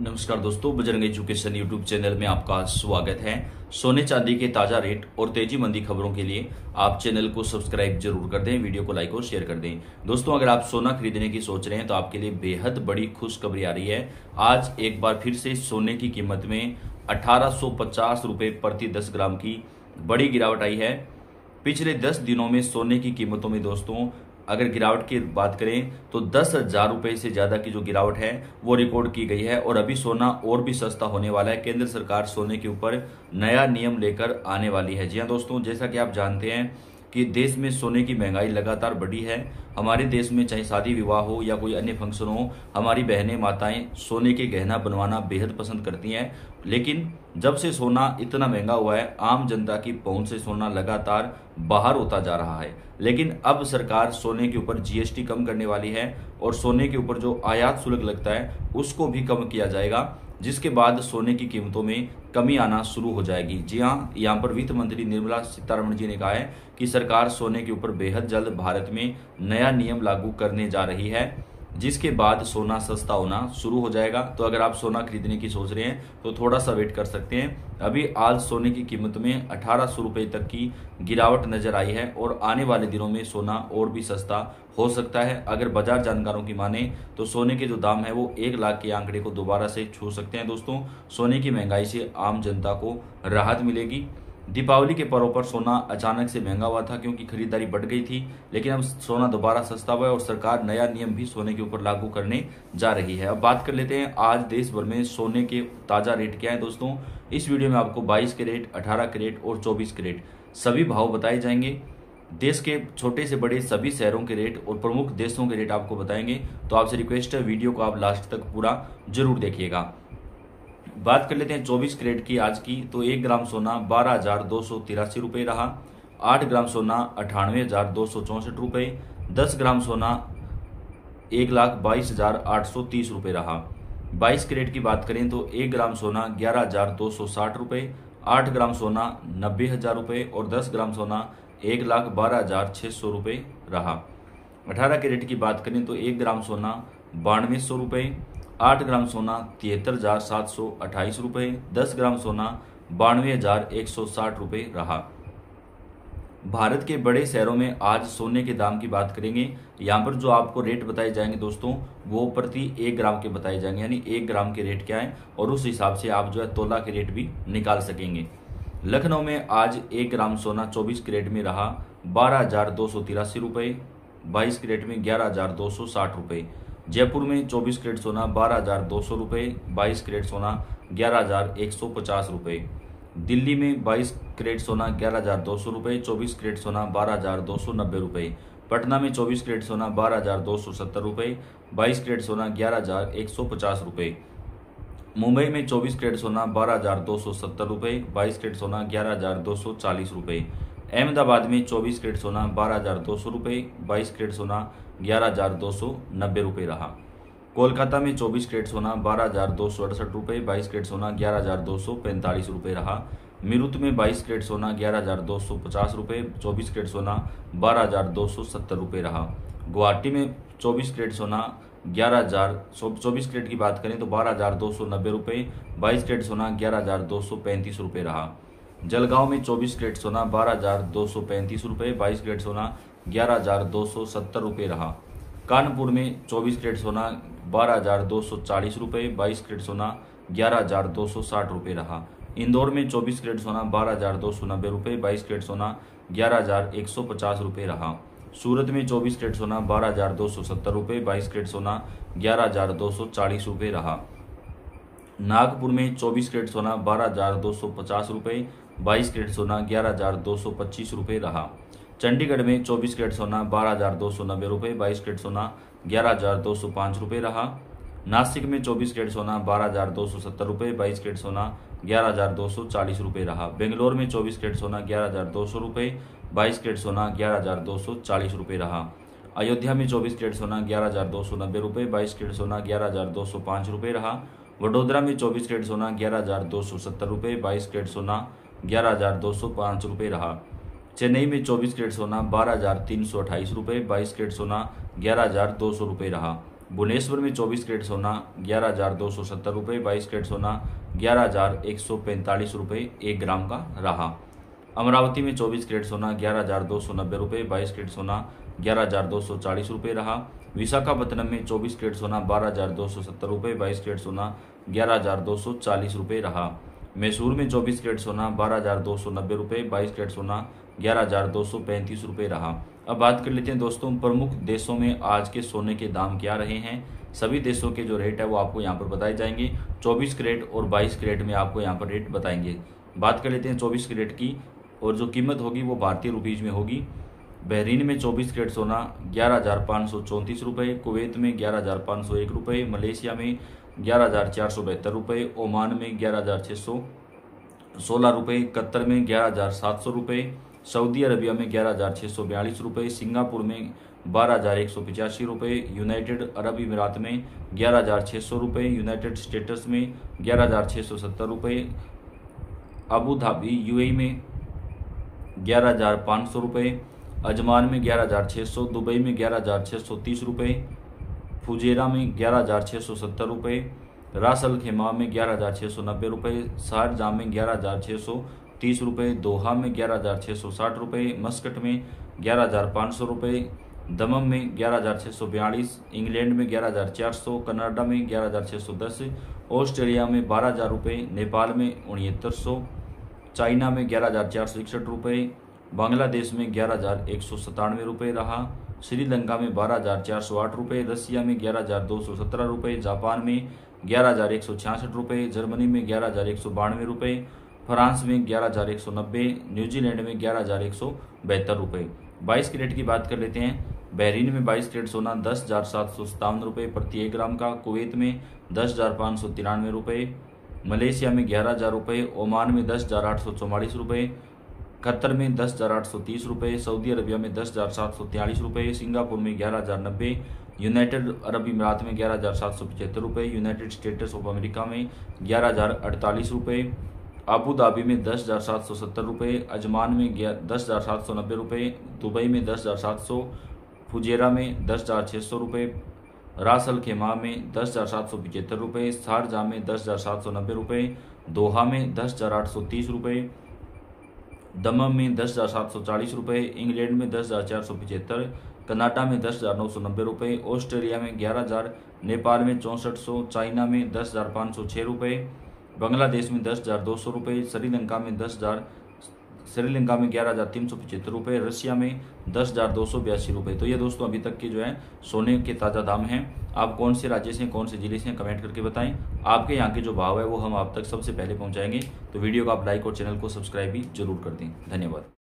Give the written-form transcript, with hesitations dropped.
नमस्कार दोस्तों, Bajrang education YouTube channel में आपका स्वागत है। सोने चांदी के ताजा रेट और तेजी मंदी खबरों के लिए आप चैनल को सब्सक्राइब जरूर कर दें, वीडियो को लाइक और शेयर कर दें। दोस्तों, अगर आप सोना खरीदने की सोच रहे हैं तो आपके लिए बेहद बड़ी खुशखबरी आ रही है। आज एक बार फिर से सोने की कीमत में 1850 रुपए प्रति 10 ग्राम की बड़ी गिरावट आई है। पिछले 10 दिनों में सोने की कीमतों में दोस्तों अगर गिरावट की बात करें तो 10,000 रुपए से ज्यादा की जो गिरावट है वो रिकॉर्ड की गई है और अभी सोना और भी सस्ता होने वाला है। केंद्र सरकार सोने के ऊपर नया नियम लेकर आने वाली है। जी हाँ दोस्तों, जैसा कि आप जानते हैं कि देश में सोने की महंगाई लगातार बढ़ी है। हमारे देश में चाहे शादी विवाह हो या कोई अन्य फंक्शन हो, हमारी बहनें माताएं सोने के गहना बनवाना बेहद पसंद करती हैं। लेकिन जब से सोना इतना महंगा हुआ है, आम जनता की पहुंच से सोना लगातार बाहर होता जा रहा है। लेकिन अब सरकार सोने के ऊपर जीएसटी कम करने वाली है और सोने के ऊपर जो आयात शुल्क लगता है उसको भी कम किया जाएगा, जिसके बाद सोने की कीमतों में कमी आना शुरू हो जाएगी। जी हाँ, यहाँ पर वित्त मंत्री निर्मला सीतारमण जी ने कहा है कि सरकार सोने के ऊपर बेहद जल्द भारत में नया नियम लागू करने जा रही है, जिसके बाद सोना सस्ता होना शुरू हो जाएगा। तो अगर आप सोना खरीदने की सोच रहे हैं तो थोड़ा सा वेट कर सकते हैं। अभी आज सोने की कीमत में 1800 रुपए तक की गिरावट नजर आई है और आने वाले दिनों में सोना और भी सस्ता हो सकता है। अगर बाजार जानकारों की माने तो सोने के जो दाम है वो 1 लाख के आंकड़े को दोबारा से छू सकते हैं। दोस्तों, सोने की महंगाई से आम जनता को राहत मिलेगी। दीपावली के पर्व पर सोना अचानक से महंगा हुआ था क्योंकि खरीदारी बढ़ गई थी, लेकिन अब सोना दोबारा सस्ता हुआ है और सरकार नया नियम भी सोने के ऊपर लागू करने जा रही है। अब बात कर लेते हैं आज देश भर में सोने के ताजा रेट क्या है। दोस्तों, इस वीडियो में आपको 22 कैरेट, 18 कैरेट और 24 कैरेट सभी भाव बताए जाएंगे। देश के छोटे से बड़े सभी शहरों के रेट और प्रमुख देशों के रेट आपको बताएंगे। तो आपसे रिक्वेस्ट है, वीडियो को आप लास्ट तक पूरा जरूर देखिएगा। बात कर लेते हैं 24 कैरेट की आज की, तो 1 ग्राम सोना 12,283 रुपए रहा। 8 ग्राम सोना 98,264 रुपए। 10 ग्राम सोना 1,22,830 रुपए रहा। 22 कैरेट की बात करें तो 1 ग्राम सोना 11,260 रुपए। 8 ग्राम सोना 90,000 रुपए और 10 ग्राम सोना 1,12,600 रुपए रहा। 18 कैरेट की बात करें तो 1 ग्राम सोना 9200 रुपए। 8 ग्राम सोना 73,728 रुपए। 10 ग्राम सोना 92,160 रुपए रहा। भारत के बड़े शहरों में आज सोने के दाम की बात करेंगे। यहाँ पर जो आपको रेट बताए जाएंगे दोस्तों, वो प्रति 1 ग्राम के बताए जाएंगे, यानी 1 ग्राम के रेट क्या है और उस हिसाब से आप जो है तोला के रेट भी निकाल सकेंगे। लखनऊ में आज 1 ग्राम सोना 24 कैरेट में रहा 12,283 रुपए। 22 कैरेट में 11,260 रुपए। जयपुर में 24 कैरेट सोना 12,200 रुपए। 22 कैरेट सोना 11,150 रुपए। दिल्ली में 22 कैरेट सोना 11,200 रुपए। 24 कैरेट सोना 12,290 रुपए। पटना में 24 कैरेट सोना 12,270 रुपए। 22 कैरेट सोना 11,150 रुपए। मुंबई में 24 कैरेट सोना 12,270 रुपए। 22 कैरेट सोना 11,240 रुपए। अहमदाबाद में 24 कैरेट सोना 12,200 रुपए। 22 कैरेट सोना 11,290 रुपए रहा। कोलकाता में 24 कैरेट सोना 12,268 रुपए। 22 कैरेट सोना 11,245 रुपए रहा। मीरठ में 22 कैरेट सोना 11,250 रुपए। 24 कैरेट सोना 12,270 रुपए रहा। गुवाहाटी में 24 कैरेट सोना 24 कैरेट की बात करें तो 12,290 रुपए। 22 कैरेट सोना 11,235 रुपए रहा। जलगांव में 24 कैरेट सोना 12,235 रुपए। 22 कैरेट सोना 11,270 रुपए रहा। कानपुर में 24 कैरेट सोना 12,240 रुपए। 22 कैरेट सोना 11,260 रुपए रहा। इंदौर में 24 कैरेट सोना 12,290 रुपए। 22 कैरेट सोना 11,150 रुपए रहा। सूरत में 24 कैरेट सोना 12,270 रुपए। 22 कैरेट सोना 11,240 रुपए रहा। नागपुर में 24 कैरेट सोना 12,250 रुपए। 22 कैरेट सोना 11,225 रुपए रहा। चंडीगढ़ में 24 कैरेट सोना 12,290 रुपए। 22 कैरेट सोना 11,205 रुपए रहा। नासिक में 24 कैरेट सोना 12,270 रुपए। 22 कैरेट सोना 11,240 रुपए रहा। बेंगलोर में 24 कैरेट सोना 11,200 रुपए। 22 कैरेट सोना 11,240 रुपए रहा। अयोध्या में 24 कैरेट सोना 11,290 रुपए। 22 कैरेट सोना 11,205 रुपए रहा। वडोदरा में 24 कैरेट सोना 11,270 रुपए। 22 कैरेट सोना 11,205 रुपए रहा। चेन्नई में 24 कैरेट सोना 12,328 रुपए। 22 कैरेट सोना 11,200 रुपए रहा। भुवनेश्वर में 24 कैरेट सोना 11,270 रुपये, 22 कैरेट सोना 11,145 रुपये 1 ग्राम का रहा। अमरावती में 24 कैरेट सोना 11,290 रुपये, 22 कैरेट सोना 11,240 रुपये रहा। विशाखापट्टनम में 24 कैरेट सोना 12,270 रुपये, 22 कैरेट सोना 11,240 रुपये रहा। मैसूर में 24 कैरेट सोना 12,290 रुपये, 22 कैरेट सोना 11,235 रुपये रहा। अब बात कर लेते हैं दोस्तों प्रमुख देशों में आज के सोने के दाम क्या रहे हैं। सभी देशों के जो रेट है वो आपको यहाँ पर बताए जाएंगे। 24 कैरेट और 22 कैरेट में आपको यहाँ पर रेट बताएंगे। बात कर लेते हैं 24 कैरेट की, और जो कीमत होगी वो भारतीय रुपीज में होगी। बहरीन में 24 कैरेट सोना 11,534 रुपये, कुवैत में 11,501 रुपये, मलेशिया में 11,472 रुपये, ओमान में 11,616 रुपये, कतर में 11,700 रुपये, सऊदी अरबिया में 11,642 रुपये, सिंगापुर में 12,185 रुपये, यूनाइटेड अरब अमीरात में 11,600 रुपये, यूनाइटेड स्टेट्स में 11,670 रुपये, अबू धाबी यूएई में 11,500 रुपये, अजमान में 11,600, दुबई में 11,630 रुपये, फुजेरा में 11,670 रुपये, रास अल खेमा में 11,690 रुपये, शारजाह में 11,630 रुपये, दोहा में 11,660 रुपये, मस्कट में 11,500 रुपये, दमम में 11,642, इंग्लैंड में 11,400, कनाडा में 11,610, ऑस्ट्रेलिया में 12,000 रुपये, नेपाल में 6900, चाइना में 11,461 रुपये, बांग्लादेश में 11,197 रुपये रहा। श्रीलंका में 12,408 रुपये, रसिया में 11,217 रुपये, जापान में 11,166 रुपये, जर्मनी में 11,192 रुपये, फ्रांस में 11,190, न्यूजीलैंड में 11,172 रुपये। 22 कैरेट की बात कर लेते हैं। बहरीन में 22 कैरेट सोना 10,757 रुपये प्रति 1 ग्राम का, कुवैत में 10,593 रुपये, मलेशिया में 11,000 रुपये, ओमान में 10,844 रुपये, कतर में 10,830 रुपये, सऊदी अरबिया में 10,743 रुपये, सिंगापुर में 11,090, यूनाइटेड अरब अमीरात में 11,775 रुपये, यूनाइटेड स्टेट्स ऑफ अमेरिका में 11,048 रुपये, अबू धाबी में 10,770 रुपये, अजमान में 10,790 रुपये, दुबई में 10,700, फुजेरा में 10,600 रुपये, रास अल खेमा में 10,775 रुपये, शारजाह में 10,790 रुपये, दोहा में 10,830 रुपये, दमम में 10,740 रुपये, इंग्लैंड में 10,475, कनाडा में 10,990 रुपये, ऑस्ट्रेलिया में 11,000, नेपाल में 6400, चाइना में 10,506 रुपये, बांग्लादेश में 10,200 रुपये, श्रीलंका में 11,375 रुपये, रशिया में 10,282 रुपये। तो ये दोस्तों अभी तक के जो है सोने के ताज़ा दाम हैं। आप कौन से राज्य से कौन से जिले से कमेंट करके बताएं। आपके यहाँ के जो भाव है वो हम आप तक सबसे पहले पहुँचाएंगे। तो वीडियो को आप लाइक और चैनल को सब्सक्राइब भी जरूर कर दें। धन्यवाद।